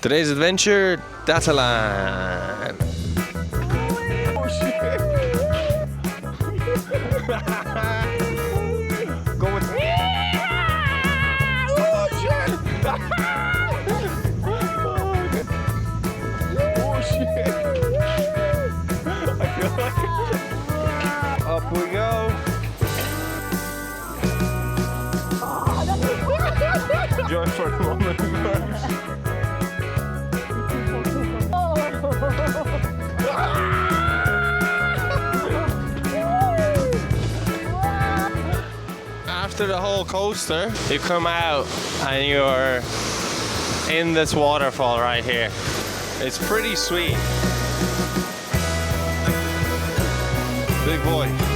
Today's adventure, Datanla. Oh shit! Go with me! Oh shit! Oh shit! I feel like up we go. Enjoy for the moment. After the whole coaster, you come out and you're in this waterfall right here. It's pretty sweet. Big boy.